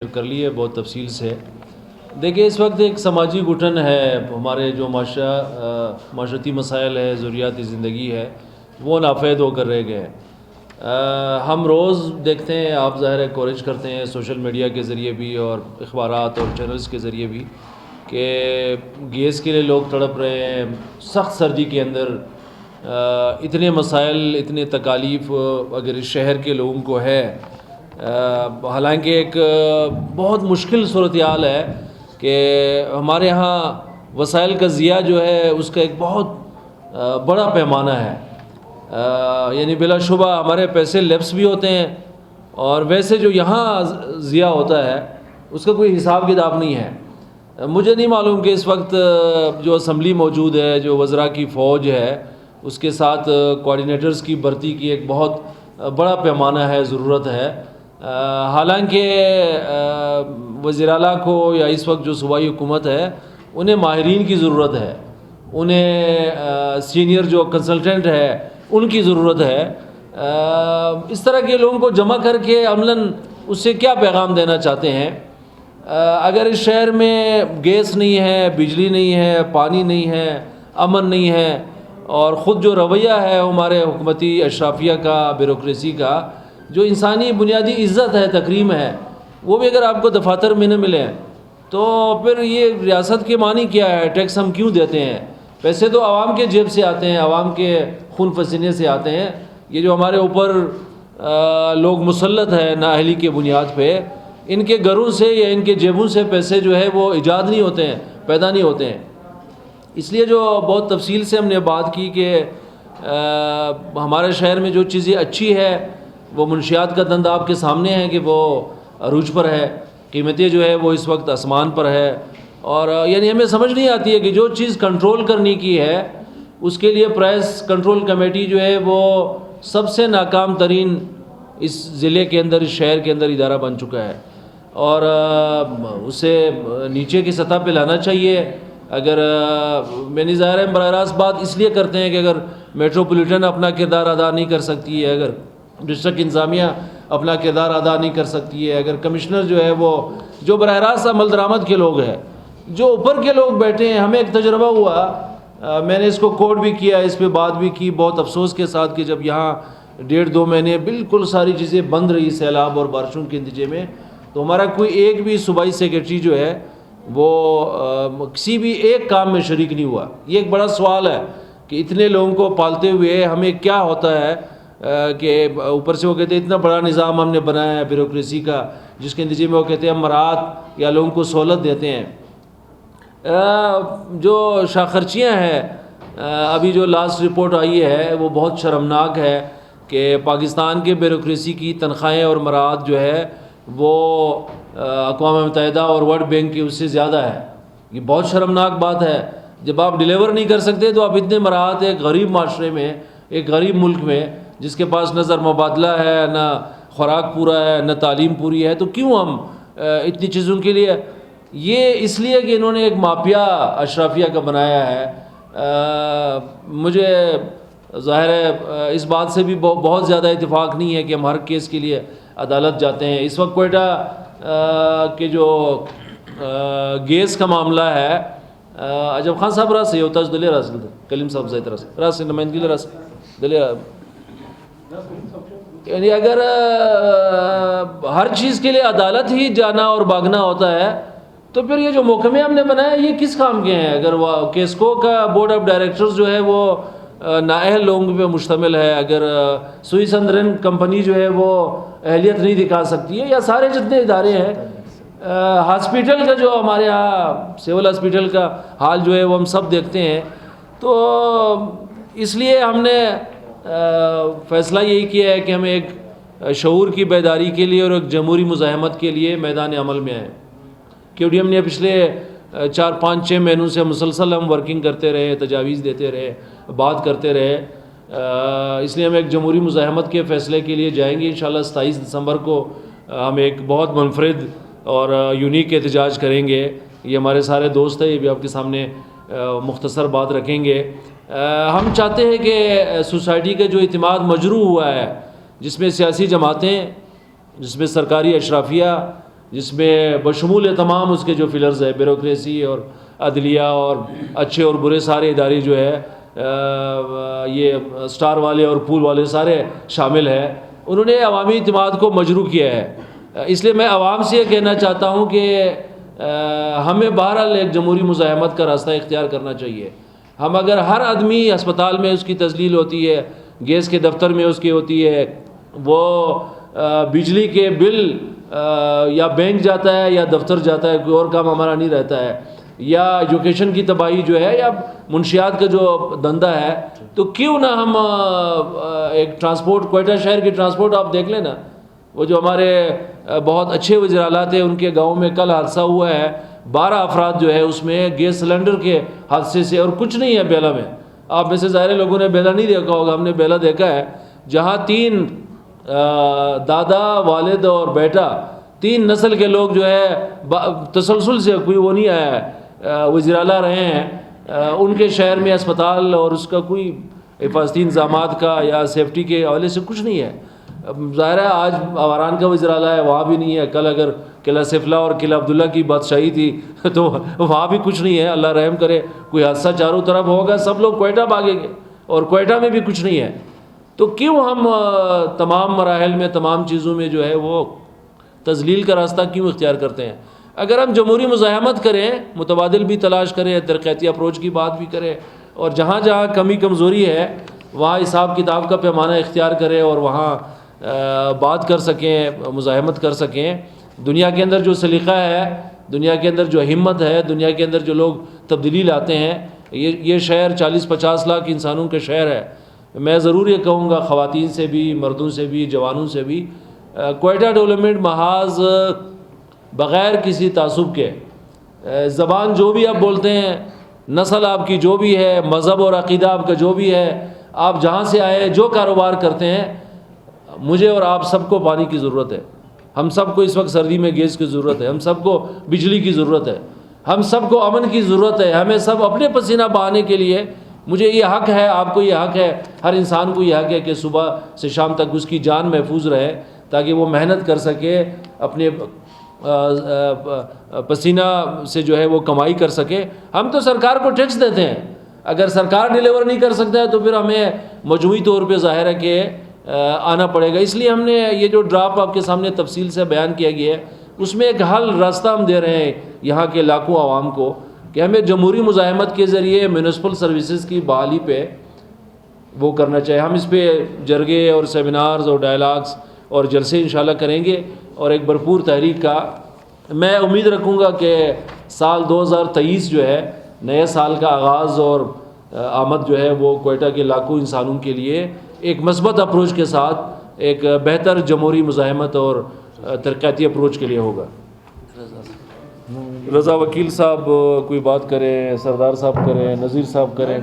کر لی ہے بہت تفصیل سے۔ دیکھیں اس وقت ایک سماجی گھٹن ہے، ہمارے جو معاشرتی مسائل ہے، ضروریاتی زندگی ہے، وہ نافید ہو کر رہ گئے ہیں۔ ہم روز دیکھتے ہیں، آپ ظاہر ہے کوریج کرتے ہیں سوشل میڈیا کے ذریعے بھی اور اخبارات اور چینلز کے ذریعے بھی کہ گیس کے لیے لوگ تڑپ رہے ہیں، سخت سردی کے اندر اتنے مسائل، اتنے تکالیف اگر اس شہر کے لوگوں کو ہے، حالانکہ ایک بہت مشکل صورتحال ہے کہ ہمارے ہاں وسائل کا ضیاع جو ہے اس کا ایک بہت بڑا پیمانہ ہے، یعنی بلا شبہ ہمارے پیسے لیپس بھی ہوتے ہیں، اور ویسے جو یہاں ضیاع ہوتا ہے اس کا کوئی حساب کتاب نہیں ہے۔ مجھے نہیں معلوم کہ اس وقت جو اسمبلی موجود ہے، جو وزراء کی فوج ہے، اس کے ساتھ کوآرڈینیٹرز کی بھرتی کی ایک بہت بڑا پیمانہ ہے، ضرورت ہے۔ حالانکہ وزیر اعلیٰ کو یا اس وقت جو صوبائی حکومت ہے انہیں ماہرین کی ضرورت ہے، انہیں سینئر جو کنسلٹنٹ ہے ان کی ضرورت ہے۔ اس طرح کے لوگوں کو جمع کر کے عملاً اس سے کیا پیغام دینا چاہتے ہیں؟ اگر اس شہر میں گیس نہیں ہے، بجلی نہیں ہے، پانی نہیں ہے، امن نہیں ہے، اور خود جو رویہ ہے ہمارے حکومتی اشرافیہ کا، بیوروکریسی کا، جو انسانی بنیادی عزت ہے، تکریم ہے، وہ بھی اگر آپ کو دفاتر میں نہ ملے تو پھر یہ ریاست کے معنی کیا ہے؟ ٹیکس ہم کیوں دیتے ہیں؟ پیسے تو عوام کے جیب سے آتے ہیں، عوام کے خون پسینے سے آتے ہیں۔ یہ جو ہمارے اوپر لوگ مسلط ہے نااہلی کے بنیاد پہ، ان کے گھروں سے یا ان کے جیبوں سے پیسے جو ہے وہ ایجاد نہیں ہوتے ہیں، پیدا نہیں ہوتے ہیں۔ اس لیے جو بہت تفصیل سے ہم نے بات کی کہ ہمارے شہر میں جو چیزیں اچھی ہے، وہ منشیات کا دند آپ کے سامنے ہے کہ وہ عروج پر ہے، قیمتیں جو ہے وہ اس وقت آسمان پر ہے، اور یعنی ہمیں سمجھ نہیں آتی ہے کہ جو چیز کنٹرول کرنے کی ہے اس کے لیے پرائس کنٹرول کمیٹی جو ہے وہ سب سے ناکام ترین اس ضلع کے اندر، اس شہر کے اندر ادارہ بن چکا ہے، اور اسے نیچے کی سطح پہ لانا چاہیے۔ اگر میں نہیں، ظاہر ہے براہ راست بات اس لیے کرتے ہیں کہ اگر میٹروپولیٹن اپنا کردار ادا نہیں کر سکتی ہے، اگر ڈسٹرکٹ انتظامیہ اپنا کردار ادا نہیں کر سکتی ہے، اگر کمشنر جو ہے وہ جو براہ راست عمل درآمد کے لوگ ہیں، جو اوپر کے لوگ بیٹھے ہیں، ہمیں ایک تجربہ ہوا، میں نے اس کو کوٹ بھی کیا، اس پہ بات بھی کی بہت افسوس کے ساتھ کہ جب یہاں 1.5-2 مہینے بالکل ساری چیزیں بند رہی سیلاب اور بارشوں کے نتیجے میں، تو ہمارا کوئی ایک بھی صوبائی سیکرٹری جو ہے وہ کسی بھی ایک کام میں شریک نہیں ہوا۔ یہ ایک بڑا سوال ہے کہ اتنے لوگوں کو پالتے ہوئے ہمیں کیا ہوتا ہے کہ اوپر سے وہ کہتے ہیں اتنا بڑا نظام ہم نے بنایا ہے بیوروکریسی کا، جس کے نتیجے میں وہ کہتے ہیں ہم مراعات یا لوگوں کو سہولت دیتے ہیں۔ جو شاخرچیاں ہیں، ابھی جو لاسٹ رپورٹ آئی ہے وہ بہت شرمناک ہے کہ پاکستان کے بیوروکریسی کی تنخواہیں اور مراعات جو ہے وہ اقوام متحدہ اور ورلڈ بینک کی اس سے زیادہ ہے۔ یہ بہت شرمناک بات ہے۔ جب آپ ڈیلیور نہیں کر سکتے تو آپ اتنے مراعات ایک غریب معاشرے میں، ایک غریب ملک میں جس کے پاس نہ زر مبادلہ ہے، نہ خوراک پورا ہے، نہ تعلیم پوری ہے، تو کیوں ہم اتنی چیزوں کے لیے؟ یہ اس لیے کہ انہوں نے ایک مافیا اشرافیہ کا بنایا ہے۔ مجھے ظاہر ہے اس بات سے بھی بہت زیادہ اتفاق نہیں ہے کہ ہم ہر کیس کے لیے عدالت جاتے ہیں۔ اس وقت کوئٹہ کے جو گیس کا معاملہ ہے، عجب خان صاحب راس ہے، ہوتا ہے دلیہ راس، کلیم صاحب زیت راس نمائندگی راس دلیہ، یعنی اگر ہر چیز کے لیے عدالت ہی جانا اور بھاگنا ہوتا ہے تو پھر یہ جو محکمے ہم نے بنائے یہ کس کام کے ہیں؟ اگر وہ کیسکو کا بورڈ آف ڈائریکٹرز جو ہے وہ نااہل لوگوں پہ مشتمل ہے، اگر سوئی سندرن کمپنی جو ہے وہ اہلیت نہیں دکھا سکتی ہے، یا سارے جتنے ادارے ہیں، ہاسپیٹل کا جو ہمارے ہاں سول ہاسپیٹل کا حال جو ہے وہ ہم سب دیکھتے ہیں، تو اس لیے ہم نے فیصلہ یہی کیا ہے کہ ہمیں ایک شعور کی بیداری کے لیے اور ایک جمہوری مزاحمت کے لیے میدان عمل میں آئیں۔ کیونکہ ہم نے پچھلے 4-5-6 مہینوں سے مسلسل ہم ورکنگ کرتے رہے، تجاویز دیتے رہے، بات کرتے رہے، اس لیے ہم ایک جمہوری مزاحمت کے فیصلے کے لیے جائیں گے انشاءاللہ۔ 27 دسمبر کو ہم ایک بہت منفرد اور یونیک احتجاج کریں گے۔ یہ ہمارے سارے دوست ہیں، یہ بھی آپ کے سامنے مختصر بات رکھیں گے۔ ہم چاہتے ہیں کہ سوسائٹی کا جو اعتماد مجروح ہوا ہے، جس میں سیاسی جماعتیں، جس میں سرکاری اشرافیہ، جس میں بشمول تمام اس کے جو فلرز ہے، بیوروکریسی اور عدلیہ اور اچھے اور برے سارے ادارے جو ہے، یہ سٹار والے اور پول والے سارے شامل ہیں، انہوں نے عوامی اعتماد کو مجروح کیا ہے۔ اس لیے میں عوام سے یہ کہنا چاہتا ہوں کہ ہمیں بہرحال ایک جمہوری مزاحمت کا راستہ اختیار کرنا چاہیے۔ ہم اگر ہر آدمی اسپتال میں اس کی تذلیل ہوتی ہے، گیس کے دفتر میں اس کی ہوتی ہے، وہ بجلی کے بل یا بینک جاتا ہے یا دفتر جاتا ہے، کوئی اور کام ہمارا نہیں رہتا ہے، یا ایجوکیشن کی تباہی جو ہے، یا منشیات کا جو دندہ ہے، تو کیوں نہ ہم ایک ٹرانسپورٹ، کوئٹہ شہر کی ٹرانسپورٹ آپ دیکھ لیں نا، وہ جو ہمارے بہت اچھے وزیر اعلیٰ تھے، ان کے گاؤں میں کل حادثہ ہوا ہے، 12 افراد جو ہے اس میں گیس سلنڈر کے حادثے سے، اور کچھ نہیں ہے بیلا میں۔ آپ میں سے ظاہر لوگوں نے بیلا نہیں دیکھا ہوگا، ہم نے بیلا دیکھا ہے، جہاں 3 دادا، والد اور بیٹا، 3 نسل کے لوگ جو ہے تسلسل سے، کوئی وہ نہیں آیا ہے، وزیر اعلیٰ رہے ہیں، ان کے شہر میں اسپتال اور اس کا کوئی حفاظتی انتظامات کا یا سیفٹی کے حوالے سے کچھ نہیں ہے۔ ظاہر ہے آج آواران کا وزیر اعلیٰ ہے، وہاں بھی نہیں ہے، کل اگر قلعہ سیفلا اور قلعہ عبداللہ کی بادشاہی تھی تو وہاں بھی کچھ نہیں ہے، اللہ رحم کرے، کوئی حادثہ چاروں طرف ہوگا، سب لوگ کوئٹہ بھاگیں گے، اور کوئٹہ میں بھی کچھ نہیں ہے۔ تو کیوں ہم تمام مراحل میں، تمام چیزوں میں جو ہے وہ تذلیل کا راستہ کیوں اختیار کرتے ہیں؟ اگر ہم جمہوری مزاحمت کریں، متبادل بھی تلاش کریں، ترقیاتی اپروچ کی بات بھی کریں، اور جہاں جہاں کمی کمزوری ہے وہاں حساب کتاب کا پیمانہ اختیار کریں اور وہاں بات کر سکیں، مزاحمت کر سکیں، دنیا کے اندر جو سلیقہ ہے، دنیا کے اندر جو ہمت ہے، دنیا کے اندر جو لوگ تبدیلی لاتے ہیں، یہ شہر 40-50 لاکھ انسانوں کا شہر ہے۔ میں ضرور یہ کہوں گا، خواتین سے بھی، مردوں سے بھی، جوانوں سے بھی، کوئٹہ ڈیولپمنٹ محاذ بغیر کسی تعصب کے، زبان جو بھی آپ بولتے ہیں، نسل آپ کی جو بھی ہے، مذہب اور عقیدہ آپ کا جو بھی ہے، آپ جہاں سے آئے، جو کاروبار کرتے ہیں، مجھے اور آپ سب کو پانی کی ضرورت ہے۔ ہم سب کو اس وقت سردی میں گیس کی ضرورت ہے، ہم سب کو بجلی کی ضرورت ہے، ہم سب کو امن کی ضرورت ہے۔ ہمیں سب اپنے پسینہ بہانے کے لیے، مجھے یہ حق ہے، آپ کو یہ حق ہے، ہر انسان کو یہ حق ہے کہ صبح سے شام تک اس کی جان محفوظ رہے، تاکہ وہ محنت کر سکے، اپنے پسینہ سے جو ہے وہ کمائی کر سکے۔ ہم تو سرکار کو ٹیکس دیتے ہیں، اگر سرکار ڈیلیور نہیں کر سکتا ہے تو پھر ہمیں مجموعی طور پہ ظاہر ہے کہ آنا پڑے گا۔ اس لیے ہم نے یہ جو ڈرافٹ آپ کے سامنے تفصیل سے بیان کیا گیا ہے، اس میں ایک حل راستہ ہم دے رہے ہیں یہاں کے لاکھوں عوام کو، کہ ہمیں جمہوری مزاحمت کے ذریعے میونسپل سروسز کی بحالی پہ وہ کرنا چاہیے۔ ہم اس پہ جرگے اور سیمینارز اور ڈائلاگز اور جلسے انشاءاللہ کریں گے، اور ایک بھرپور تحریک کا میں امید رکھوں گا کہ سال 2023 جو ہے، نئے سال کا آغاز اور آمد جو ہے وہ کوئٹہ کے لاکھوں انسانوں کے لیے ایک مثبت اپروچ کے ساتھ ایک بہتر جمہوری مزاحمت اور ترقیاتی اپروچ کے لیے ہوگا۔ رضا وکیل صاحب کوئی بات کریں، سردار صاحب کریں، نذیر صاحب کریں۔